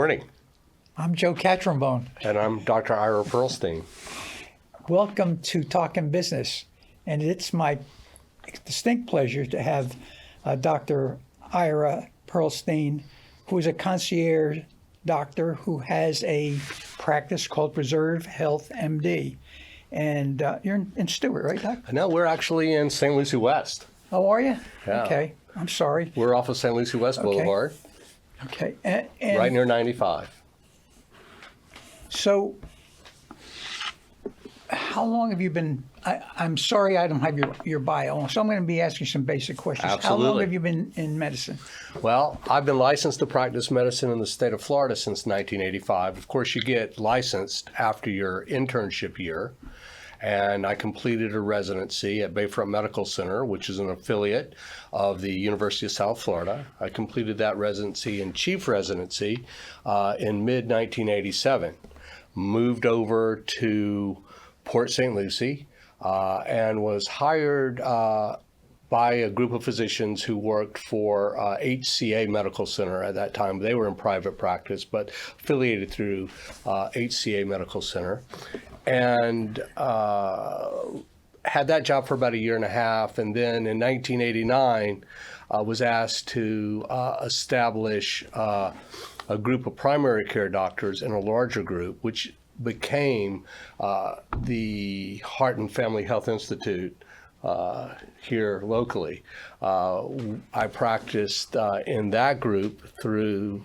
morning. I'm Joe Catrambone. And I'm Dr. Ira Pearlstein. Welcome to Talkin Business. And it's my distinct pleasure to have Dr. Ira Pearlstein, who is a concierge doctor who has a practice called Preserve Health MD. And you're in Stewart, right, Doc? No, we're actually in St. Lucie West. Oh, are you? Yeah. Okay. I'm sorry. We're off of St. Lucie West Boulevard, Okay. And right near 95. So, how long have you been? I'm sorry, I don't have your bio, so I'm going to be asking some basic questions. Absolutely. How long have you been in medicine? Well, I've been licensed to practice medicine in the state of Florida since 1985. Of course, you get licensed after your internship year. And I completed a residency at Bayfront Medical Center, which is an affiliate of the University of South Florida. I completed that residency and chief residency in mid-1987. Moved over to Port St. Lucie and was hired by a group of physicians who worked for HCA Medical Center at that time. They were in private practice, but affiliated through HCA Medical Center. And had that job for about a year and a half. And then in 1989, was asked to establish a group of primary care doctors in a larger group, which became the Heart and Family Health Institute here locally. I practiced in that group through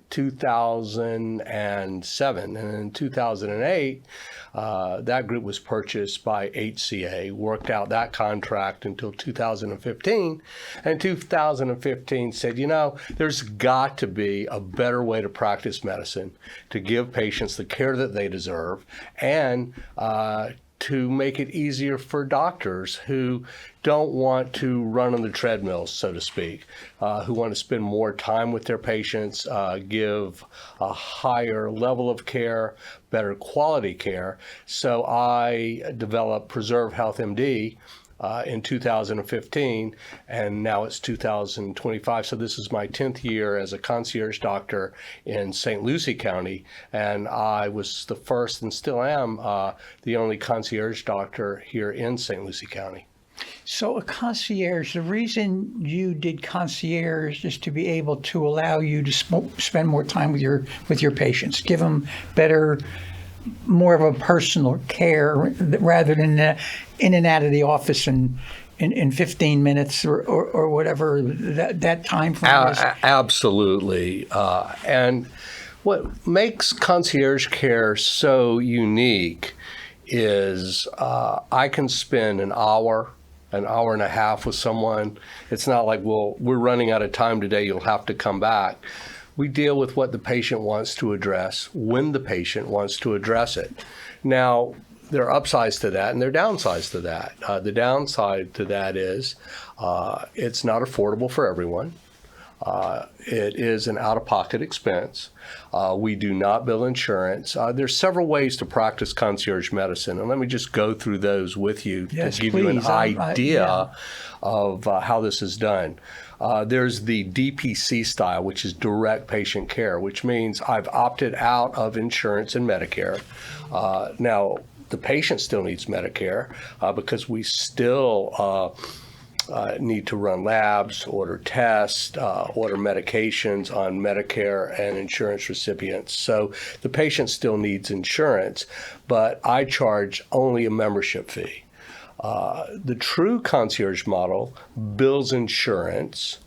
2007, and in 2008 that group was purchased by HCA, worked out that contract until 2015, and 2015 said, you know, there's got to be a better way to practice medicine, to give patients the care that they deserve, and to make it easier for doctors who don't want to run on the treadmill, so to speak, who want to spend more time with their patients, give a higher level of care, better quality care. So I developed Preserve Health MD in 2015, and now it's 2025. So this is my 10th year as a concierge doctor in St. Lucie County, and I was the first and still am the only concierge doctor here in St. Lucie County. So a concierge, the reason you did concierge is to be able to allow you to spend more time with your patients, give them better, more of a personal care rather than in and out of the office in 15 minutes or whatever that time frame is. Absolutely. And what makes concierge care so unique is I can spend an hour and a half with someone. It's not like, well, we're running out of time today, you'll have to come back. We deal with what the patient wants to address, when the patient wants to address it. Now, there are upsides to that and there are downsides to that. The downside to that is it's not affordable for everyone. It is an out-of-pocket expense. We do not bill insurance. There's several ways to practice concierge medicine, and let me just go through those with you to give you an idea of how this is done. There's the DPC style, which is direct patient care, which means I've opted out of insurance and Medicare. Now, the patient still needs Medicare because we still need to run labs, order tests, order medications on Medicare and insurance recipients. So the patient still needs insurance, but I charge only a membership fee. The true concierge model bills insurance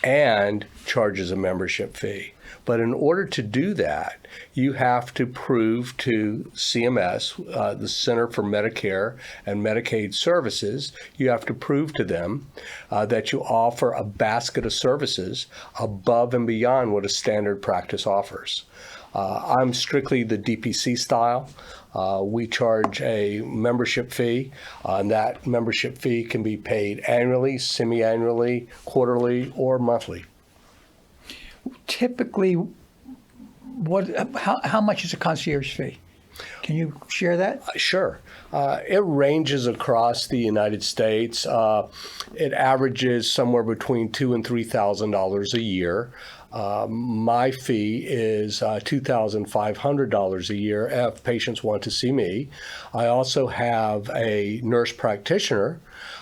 and charges a membership fee. But in order to do that, you have to prove to CMS, the Center for Medicare and Medicaid Services, you have to prove to them that you offer a basket of services above and beyond what a standard practice offers. I'm strictly the DPC style. We charge a membership fee, and that membership fee can be paid annually, semi-annually, quarterly, or monthly. Typically, how much is a concierge fee? Can you share that? Sure. It ranges across the United States. It averages somewhere between $2,000 and $3,000 a year. My fee is $2,500 a year if patients want to see me. I also have a nurse practitioner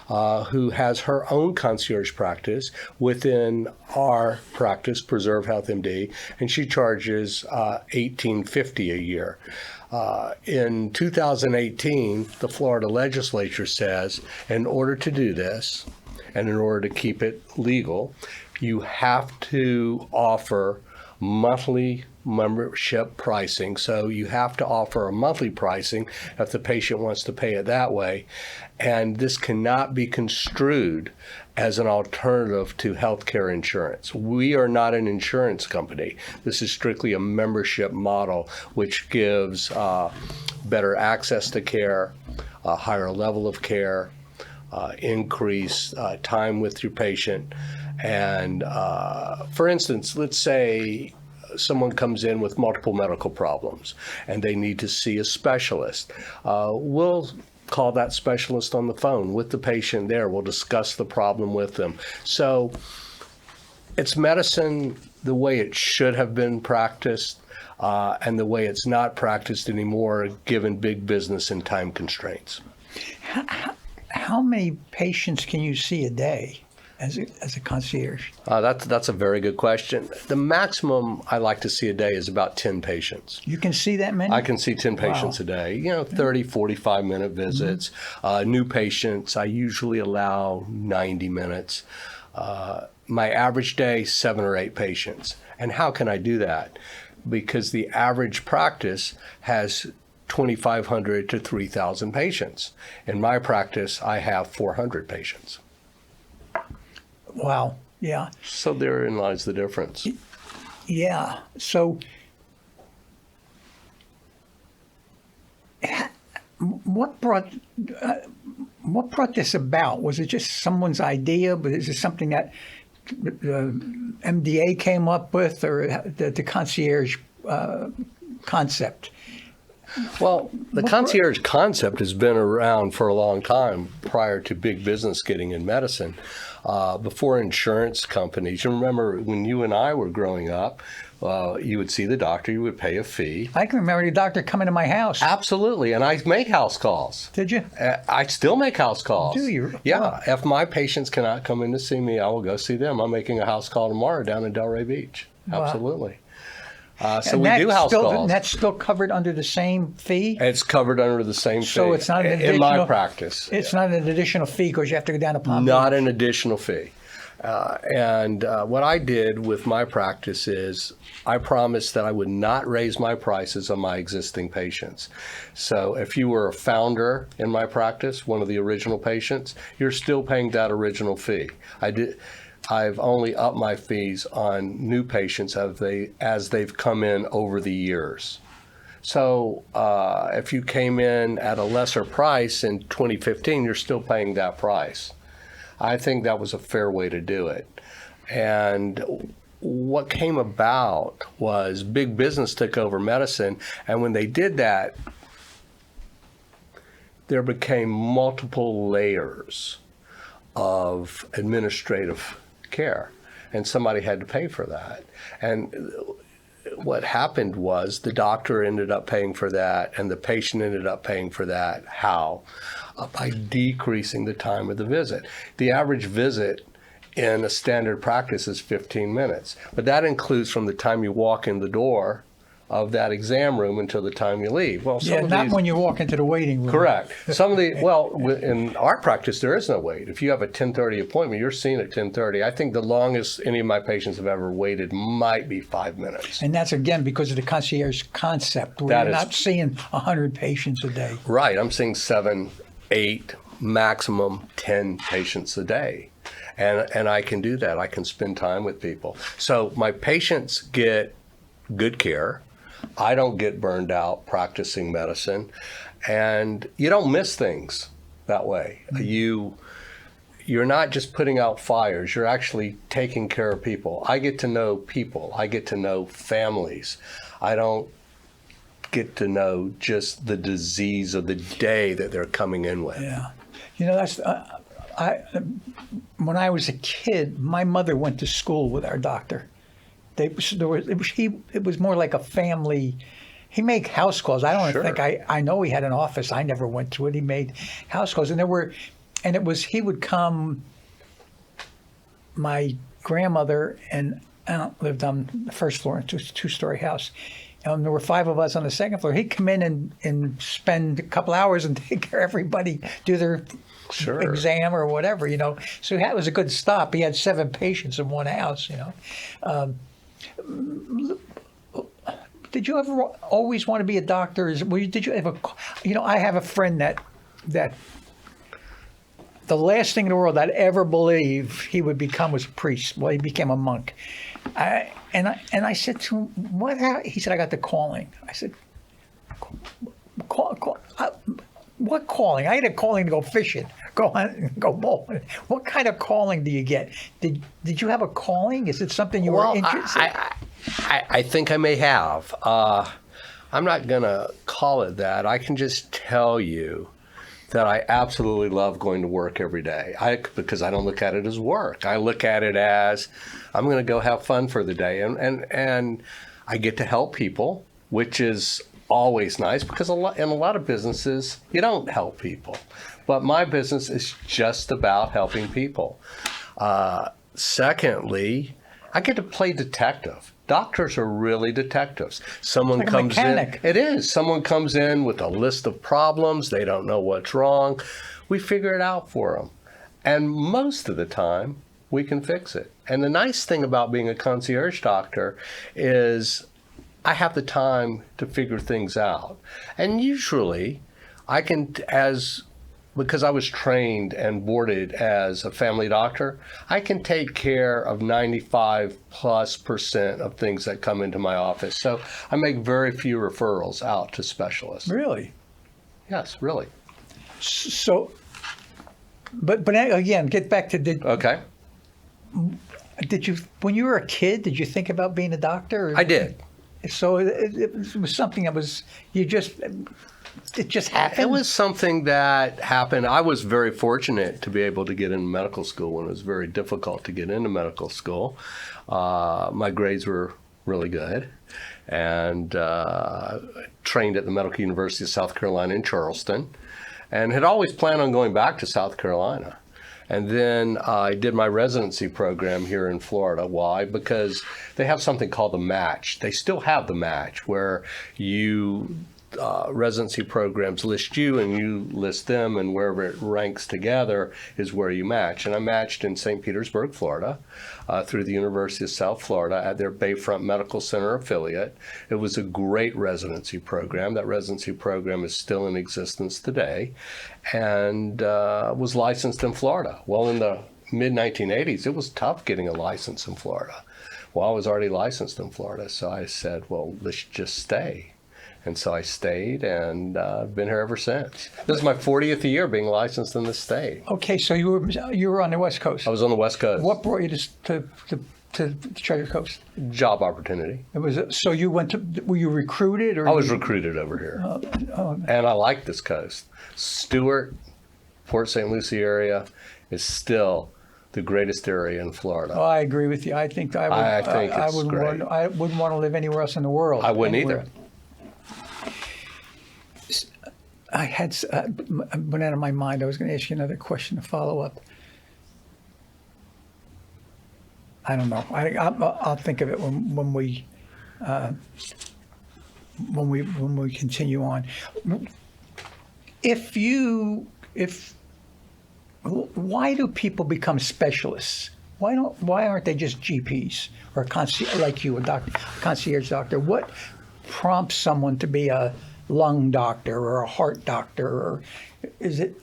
who has her own concierge practice within our practice, Preserve Health MD, and she charges $1,850 a year. In 2018, the Florida legislature says in order to do this, and in order to keep it legal, you have to offer monthly membership pricing. So you have to offer a monthly pricing if the patient wants to pay it that way. And this cannot be construed as an alternative to healthcare insurance. We are not an insurance company. This is strictly a membership model, which gives better access to care, a higher level of care, increase time with your patient. And for instance, let's say someone comes in with multiple medical problems and they need to see a specialist. We'll call that specialist on the phone with the patient there. We'll discuss the problem with them. So it's medicine the way it should have been practiced and the way it's not practiced anymore, given big business and time constraints. How many patients can you see a day as a concierge? That's a very good question. The maximum I like to see a day is about 10 patients. You can see that many? I can see 10 patients a day, 30, 45-minute visits. New patients, I usually allow 90 minutes. My average day, 7 or 8 patients. And how can I do that? Because the average practice has 2,500 to 3,000 patients. In my practice, I have 400 patients. Wow. Yeah. So therein lies the difference. Yeah. So what brought this about? Was it just someone's idea, but is it something that the MDA came up with, or the concierge concept? Well, the concierge concept has been around for a long time prior to big business getting in medicine. Before insurance companies, you remember when you and I were growing up, you would see the doctor, you would pay a fee. I can remember the doctor coming to my house. Absolutely, and I make house calls. Did you? I still make house calls. Do you? Yeah, Wow. if my patients cannot come in to see me, I will go see them. I'm making a house call tomorrow down in Delray Beach. Wow. Absolutely. So And we do house calls. And that's still covered under the same fee? It's covered under the same fee. So it's not an in my additional- practice. It's not an additional fee because you have to go down to Palm Not Beach? an additional fee. And what I did with my practice is I promised that I would not raise my prices on my existing patients. So if you were a founder in my practice, one of the original patients, you're still paying that original fee. I've only upped my fees on new patients as they've come in over the years. So if you came in at a lesser price in 2015, you're still paying that price. I think that was a fair way to do it. And what came about was big business took over medicine, and when they did that, there became multiple layers of administrative care, and somebody had to pay for that. And what happened was the doctor ended up paying for that, and the patient ended up paying for that. How? By decreasing the time of the visit. The average visit in a standard practice is 15 minutes, but that includes from the time you walk in the door of that exam room until the time you leave. Well, Yeah, not when you walk into the waiting room. Correct. In our practice, there is no wait. If you have a 10:30 appointment, you're seen at 10:30. I think the longest any of my patients have ever waited might be 5 minutes. And that's, again, because of the concierge concept, where That you're is- not seeing 100 patients a day. Right. I'm seeing 7, 8, maximum 10 patients a day. And I can do that. I can spend time with people. So my patients get good care. I don't get burned out practicing medicine, and you don't miss things that way. You're not just putting out fires, you're actually taking care of people. I get to know people. I get to know families. I don't get to know just the disease of the day that they're coming in with. Yeah. You know, that's when I was a kid, my mother went to school with our doctor. it was more like a family. He made house calls. I don't Sure. think I know he had an office. I never went to it. He made house calls, and he would come. My grandmother and aunt lived on the first floor, in a two-story house. There were 5 of us on the second floor. He'd come in and spend a couple hours and take care of everybody, do their Sure. exam or whatever, So that was a good stop. He had 7 patients in one house, Did you ever always want to be a doctor? Did you ever, I have a friend that the last thing in the world I'd ever believe he would become was a priest. Well, he became a monk. And I said to him, "What?" He said, "I got the calling." I said, "What calling?" I had a calling to go fishing, go bowling. What kind of calling do you get? Did you have a calling? Is it something you were interested in? I think I may have. I'm not going to call it that. I can just tell you that I absolutely love going to work every day. Because I don't look at it as work. I look at it as I'm going to go have fun for the day, and I get to help people, which is always nice because in a lot of businesses you don't help people, but my business is just about helping people. Secondly, I get to play detective. Doctors are really detectives. Someone like comes a mechanic. in. It is. Someone comes in with a list of problems. They don't know what's wrong. We figure it out for them. And most of the time, we can fix it. And the nice thing about being a concierge doctor is I have the time to figure things out. And usually, I can, because I was trained and boarded as a family doctor, I can take care of 95+% of things that come into my office. So I make very few referrals out to specialists. Really? Yes, really. So, but again, get back to Okay. Did you, when you were a kid, did you think about being a doctor? I did. So it was something that was, it just happened? It was something that happened. I was very fortunate to be able to get into medical school when it was very difficult to get into medical school. My grades were really good, and trained at the Medical University of South Carolina in Charleston, and had always planned on going back to South Carolina. And then I did my residency program here in Florida. Why? Because they have something called the match. They still have the match where you residency programs list you and you list them, and wherever it ranks together is where you match. And I matched in St. Petersburg, Florida, through the University of South Florida at their Bayfront Medical Center affiliate. It was a great residency program. That residency program is still in existence today, and was licensed in Florida. Well, in the mid-1980s, it was tough getting a license in Florida. Well, I was already licensed in Florida, so I said, well, let's just stay. And so I stayed, and I've been here ever since. This is my 40th year being licensed in the state. Okay, so you were on the West Coast. I was on the West Coast. What brought you to Treasure Coast? Job opportunity. It was so you went to. Were you recruited or? I was recruited over here, and I like this coast. Stewart, Port St. Lucie area is still the greatest area in Florida. Oh, I agree with you. I think I would. I think it's great. I wouldn't want to live anywhere else in the world. I wouldn't anywhere. either. I had went out of my mind. I was going to ask you another question to follow up. I don't know. I'll think of it when we continue on. Why do people become specialists? Why aren't they just GPs or like you, a concierge doctor? What prompts someone to be a lung doctor or a heart doctor, or is it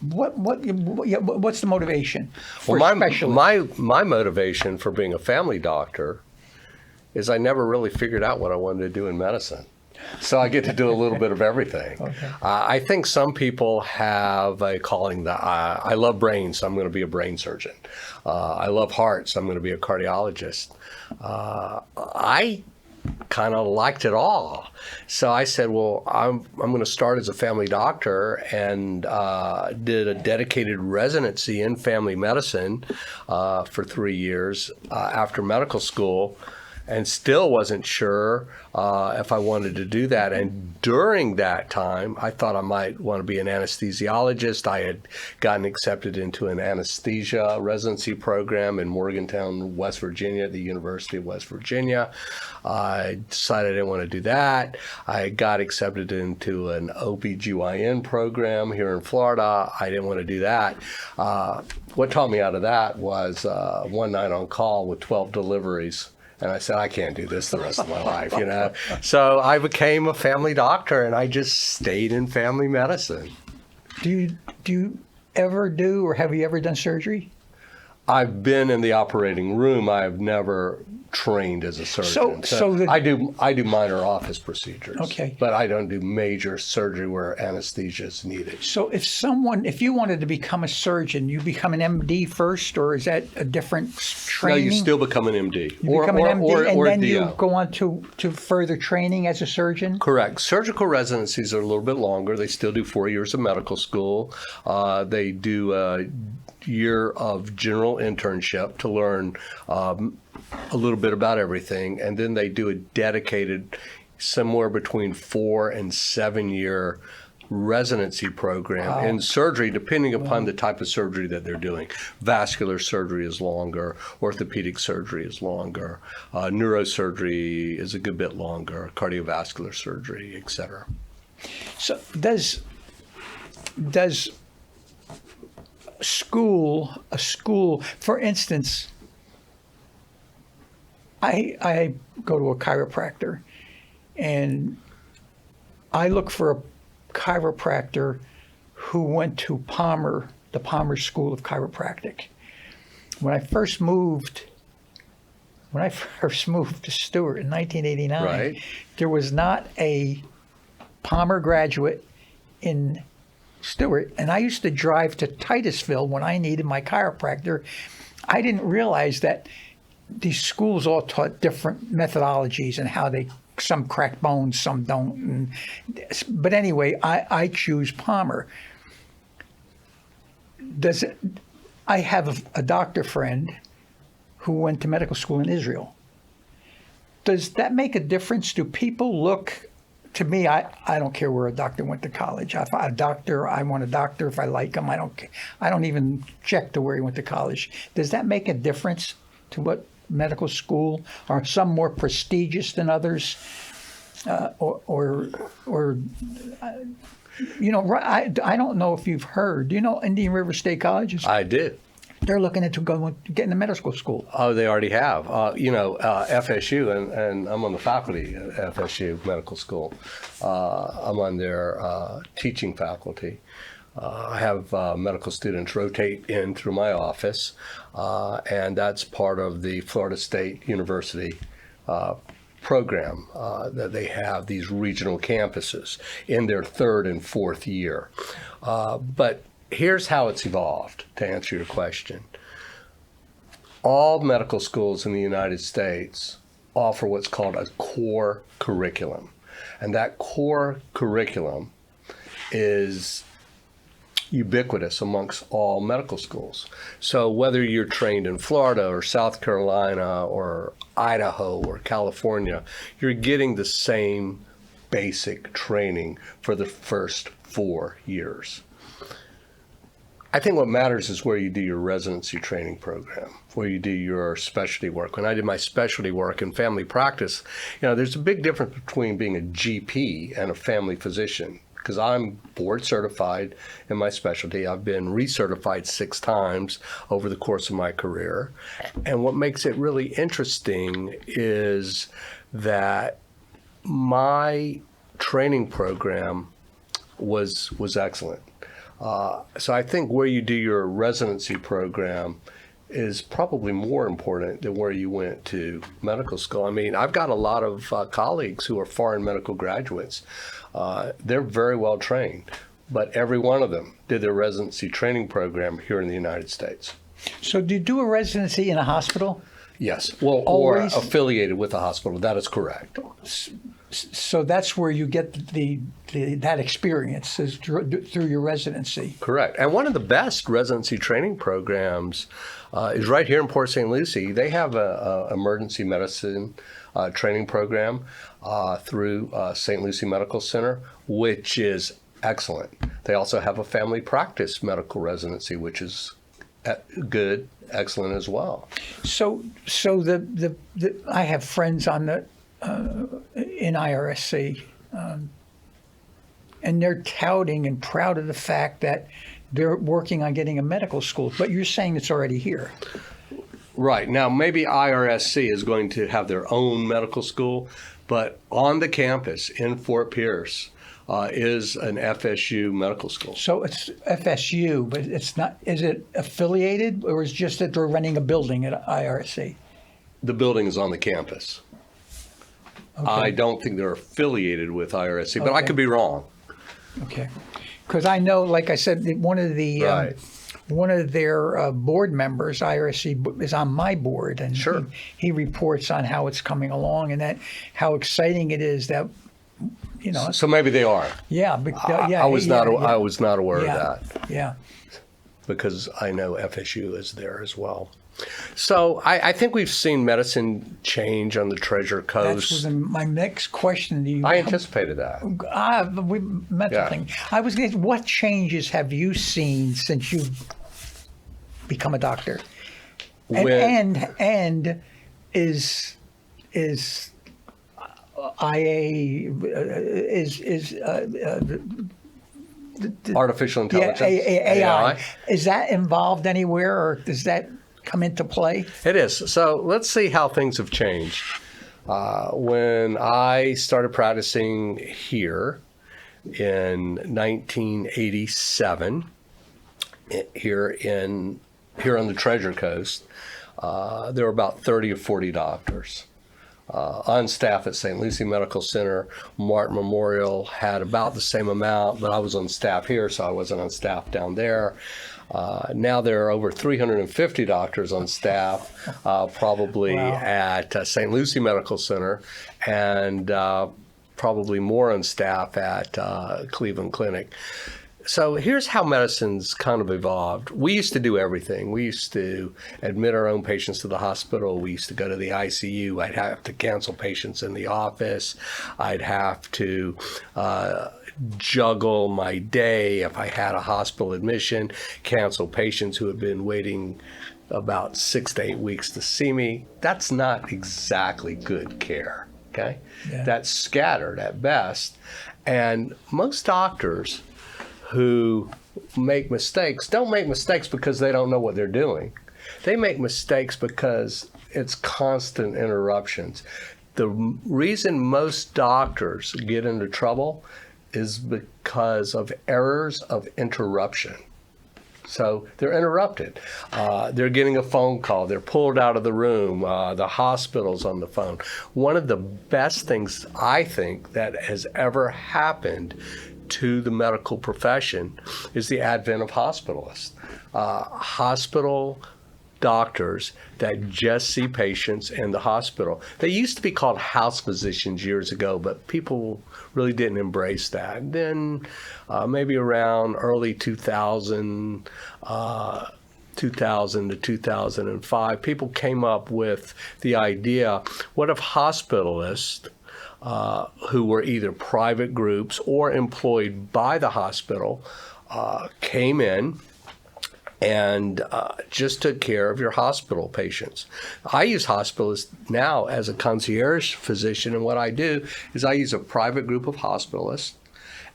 what's the motivation for specialists? My motivation for being a family doctor is I never really figured out what I wanted to do in medicine. So I get to do a little bit of everything. Okay. I think some people have a calling that I love brains, so I'm going to be a brain surgeon. I love hearts, so I'm going to be a cardiologist. I kind of liked it all. So I said, well, I'm going to start as a family doctor, and did a dedicated residency in family medicine for 3 years after medical school, and still wasn't sure if I wanted to do that. And during that time, I thought I might want to be an anesthesiologist. I had gotten accepted into an anesthesia residency program in Morgantown, West Virginia, at the University of West Virginia. I decided I didn't want to do that. I got accepted into an OBGYN program here in Florida. I didn't want to do that. What taught me out of that was one night on call with 12 deliveries. And I said, I can't do this the rest of my life, you know. So I became a family doctor, and I just stayed in family medicine. Do you ever do, or have you ever done surgery? I've been in the operating room. I've never trained as a surgeon. I do minor office procedures. Okay. But I don't do major surgery where anesthesia is needed. So if you wanted to become a surgeon, you become an MD first, or is that a different training? No, you still become an MD. You become an MD, and then DO. you go on to further training as a surgeon? Correct. Surgical residencies are a little bit longer. They still do 4 years of medical school. They do a year of general internship to learn a little bit about everything, and then they do a dedicated somewhere between 4 and 7 year residency program in surgery, depending upon the type of surgery that they're doing. Vascular surgery is longer, orthopedic surgery is longer, neurosurgery is a good bit longer, cardiovascular surgery, etc. So does a school, for instance, I go to a chiropractor, and I look for a chiropractor who went to the Palmer School of Chiropractic. When I first moved to Stewart in 1989, Right. there was not a Palmer graduate in Stewart, and I used to drive to Titusville when I needed my chiropractor. I didn't realize that these schools all taught different methodologies and how some crack bones, some don't. But anyway, I choose Palmer. I have a doctor friend who went to medical school in Israel. Does that make a difference? Do people look? To me, I don't care where a doctor went to college. If I want a doctor. If I like him, I don't care. I don't even check to where he went to college. Does that make a difference to what medical school? Are some more prestigious than others? Or you know, I don't know if you've heard. Do you know Indian River State College? I did. They're looking into getting to medical school. Oh, they already have. FSU, and I'm on the faculty at FSU Medical School. I'm on their teaching faculty. I have medical students rotate in through my office, and that's part of the Florida State University program that they have, these regional campuses in their 3rd and 4th year. But here's how it's evolved, to answer your question. All medical schools in the United States offer what's called a core curriculum. And that core curriculum is ubiquitous amongst all medical schools. So whether you're trained in Florida or South Carolina or Idaho or California, you're getting the same basic training for the first 4 years. I think what matters is where you do your residency training program, where you do your specialty work. When I did my specialty work in family practice, there's a big difference between being a GP and a family physician, because I'm board certified in my specialty. I've been recertified 6 times over the course of my career. And what makes it really interesting is that my training program was excellent. So I think where you do your residency program is probably more important than where you went to medical school. I mean, I've got a lot of colleagues who are foreign medical graduates. They're very well trained, but every one of them did their residency training program here in the United States. So do you do a residency in a hospital? Yes. Well, Always? or affiliated with a hospital. That is correct. So that's where you get that experience is through your residency. Correct. And one of the best residency training programs is right here in Port St. Lucie. They have a emergency medicine training program through St. Lucie Medical Center, which is excellent. They also have a family practice medical residency, which is good, excellent as well. So I have friends on the in IRSC, and they're touting and proud of the fact that they're working on getting a medical school. But you're saying it's already here. Right. Now, maybe IRSC is going to have their own medical school, but on the campus in Fort Pierce is an FSU medical school. So it's FSU, but it's not. Is it affiliated, or is it just that they're renting a building at IRSC? The building is on the campus. Okay. I don't think they're affiliated with IRSC, but I Okay. could be wrong. Okay, because I know, like I said, one of Right. their board members, IRSC, is on my board, and Sure. he reports on how it's coming along and that how exciting it is that So maybe they are. yeah, I was not aware yeah, of that yeah. because I know FSU is there as well. So I think we've seen medicine change on the Treasure That Coast. was my next question to you. I anticipated that. We met Yeah. the thing. I was going to, what changes have you seen since you've become a doctor? And is IA Artificial intelligence, AI, is that involved anywhere, or does that come into play? It is. So let's see how things have changed. When I started practicing here in 1987, here on the Treasure Coast, there were about 30 or 40 doctors. On staff at St. Lucie Medical Center. Martin Memorial had about the same amount, but I was on staff here, so I wasn't on staff down there. Now there are over 350 doctors on staff, probably Wow. at St. Lucie Medical Center, and probably more on staff at Cleveland Clinic. So here's how medicine's kind of evolved. We used to do everything. We used to admit our own patients to the hospital. We used to go to the ICU. I'd have to cancel patients in the office. I'd have to juggle my day if I had a hospital admission, cancel patients who had been waiting about 6 to 8 weeks to see me. That's not exactly good care, okay? Yeah. That's scattered at best. And most doctors who make mistakes don't make mistakes because they don't know what they're doing. They make mistakes because it's constant interruptions. The reason most doctors get into trouble is because of errors of interruption. So they're interrupted. They're getting a phone call. They're pulled out of the room. The hospital's on the phone. One of the best things I think that has ever happened to the medical profession is the advent of hospitalists. Hospital doctors that just see patients in the hospital. They used to be called house physicians years ago, but people really didn't embrace that. And then maybe around early 2000 to 2005, people came up with the idea, what if hospitalists who were either private groups or employed by the hospital came in and just took care of your hospital patients. I use hospitalists now as a concierge physician, and what I do is I use a private group of hospitalists,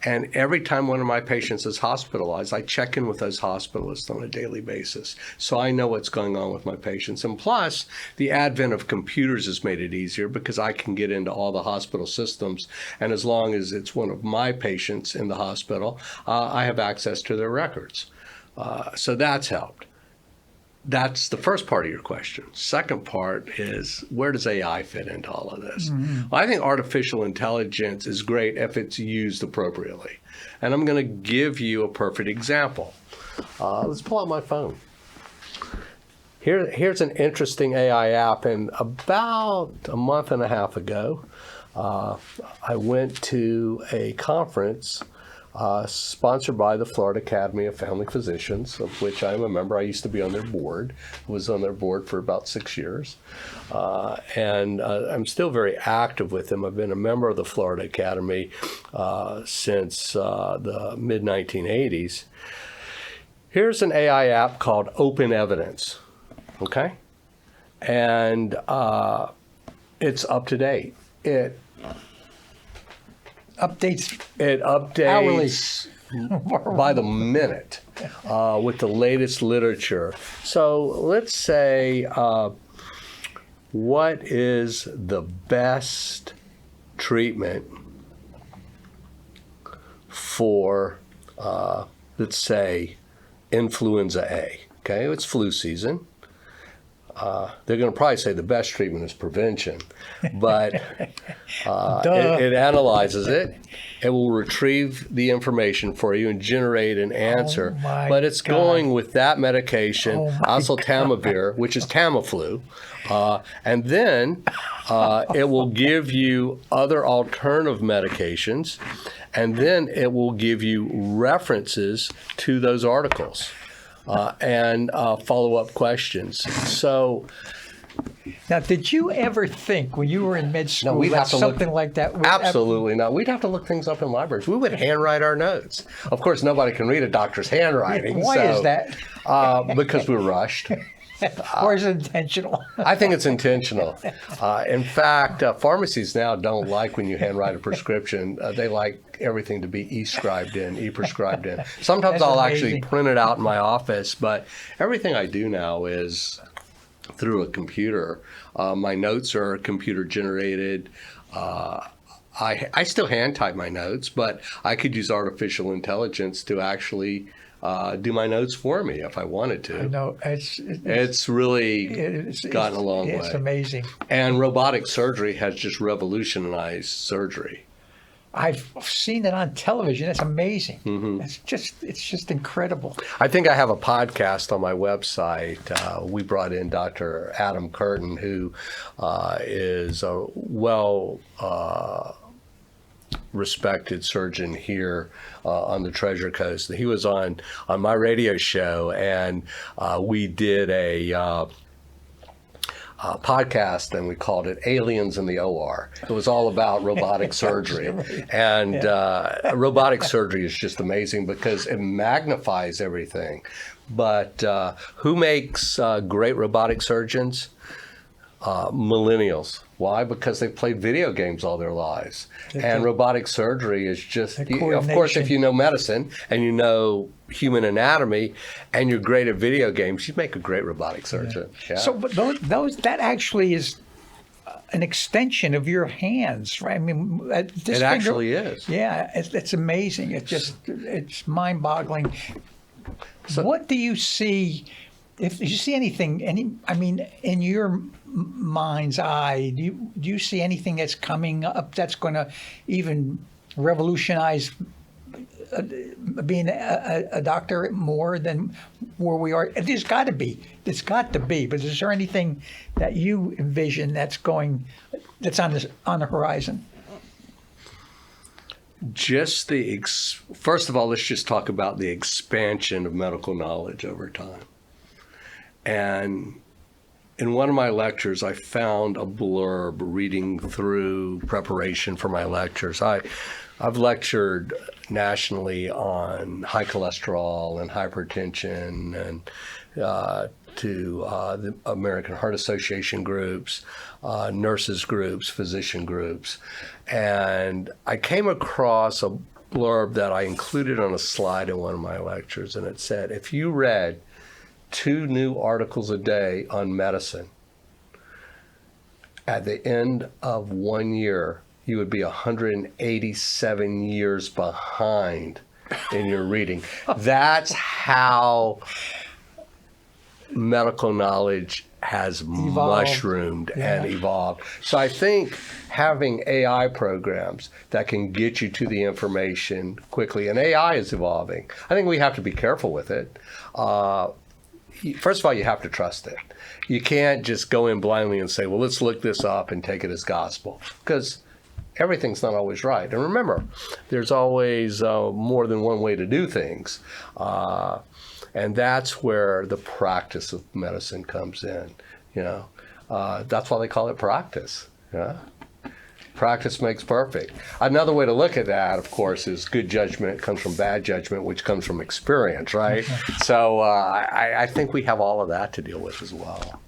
and every time one of my patients is hospitalized, I check in with those hospitalists on a daily basis, so I know what's going on with my patients. And plus, the advent of computers has made it easier because I can get into all the hospital systems, and as long as it's one of my patients in the hospital, I have access to their records. So that's helped. That's the first part of your question. Second part is, where does AI fit into all of this? Mm-hmm. Well, I think artificial intelligence is great if it's used appropriately. And I'm going to give you a perfect example. Let's pull out my phone. Here's an interesting AI app. And about a month and a half ago, I went to a conference sponsored by the Florida Academy of Family Physicians, of which I'm a member. I used to be on their board. I was on their board for about 6 years. And I'm still very active with them. I've been a member of the Florida Academy since the mid-1980s. Here's an AI app called Open Evidence, okay? And it's up to date. It updates hourly by the minute with the latest literature. So let's say, what is the best treatment for, let's say, influenza A? Okay, it's flu season. They're going to probably say the best treatment is prevention, but it analyzes it. It will retrieve the information for you and generate an answer. But it's going with that medication, oseltamivir, which is Tamiflu, and then it will give you other alternative medications, and then it will give you references to those articles. And follow-up questions. So, now, did you ever think when you were in med school we'd that have to something look, like that would absolutely not. We'd have to look things up in libraries. We would handwrite our notes. Of course, nobody can read a doctor's handwriting. Why is that? Because we're rushed. Or is it intentional? I think it's intentional. In fact, pharmacies now don't like when you handwrite a prescription. They like everything to be e-prescribed in. Sometimes I'll actually print it out in my office, but everything I do now is through a computer. My notes are computer generated. I still hand type my notes, but I could use artificial intelligence to actually do my notes for me if I wanted to. I know. It's really gotten a long way. It's amazing. And robotic surgery has just revolutionized surgery. I've seen it on television. It's amazing. Mm-hmm. It's just incredible. I think I have a podcast on my website. We brought in Dr. Adam Curtin, who is a respected surgeon here on the Treasure Coast. He was on my radio show, and we did a podcast, and we called it Aliens in the OR. It was all about robotic surgery. And robotic surgery is just amazing because it magnifies everything. But who makes great robotic surgeons? Millennials. Why? Because they've played video games all their lives. And robotic surgery is just, of course, if you know medicine and you know human anatomy and you're great at video games, you make a great robotic surgeon. Yeah. So but that actually is an extension of your hands, right? I mean, this actually is. Yeah, it's amazing. It's mind-boggling. So, what do you see? If you see anything, in your mind's eye, do you see anything that's coming up that's going to even revolutionize being a doctor more than where we are? There's got to be. It's got to be. But is there anything that you envision that's on the horizon? First of all, let's just talk about the expansion of medical knowledge over time. And in one of my lectures, I found a blurb reading through preparation for my lectures. I've lectured nationally on high cholesterol and hypertension and to the American Heart Association groups, nurses groups, physician groups. And I came across a blurb that I included on a slide in one of my lectures, and it said, if you read 2 new articles a day on medicine, at the end of 1 year, you would be 187 years behind in your reading. That's how medical knowledge has mushroomed and evolved. So I think having AI programs that can get you to the information quickly, and AI is evolving. I think we have to be careful with it. first of all, you have to trust it. You can't just go in blindly and say, well, let's look this up and take it as gospel, because everything's not always right. And remember, there's always more than one way to do things. And that's where the practice of medicine comes in. That's why they call it practice. Practice makes perfect. Another way to look at that, of course, is good judgment comes from bad judgment, which comes from experience, right? So I think we have all of that to deal with as well.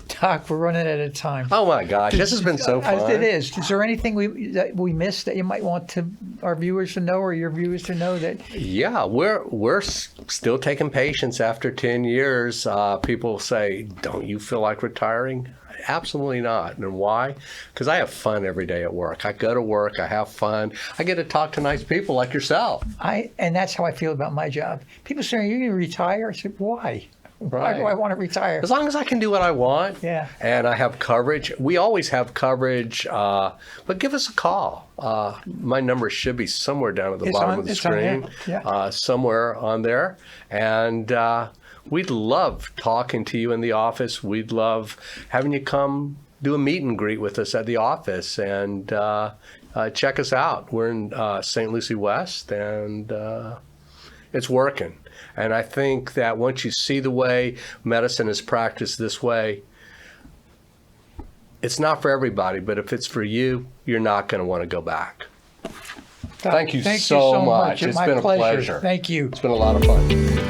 Doc, we're running out of time. Oh my gosh, this has been so fun. It is. Is there anything that we missed that you might want our viewers to know, or your viewers to know that? Yeah, we're still taking patients after 10 years. People say, "Don't you feel like retiring?" Absolutely not. And why? Because I have fun every day at work. I go to work, I have fun. I get to talk to nice people like yourself. And that's how I feel about my job. People say, "Are you going to retire?" I said, "Why? Why Right. do I want to retire?" As long as I can do what I want, Yeah. and I have coverage. We always have coverage, but give us a call. My number should be somewhere down at the bottom of the screen, somewhere on there. And we'd love talking to you in the office. We'd love having you come do a meet and greet with us at the office and check us out. We're in St. Lucie West, and it's working. And I think that once you see the way medicine is practiced this way, it's not for everybody, but if it's for you, you're not going to want to go back. Thank you so much. It's been a pleasure. Thank you. It's been a lot of fun.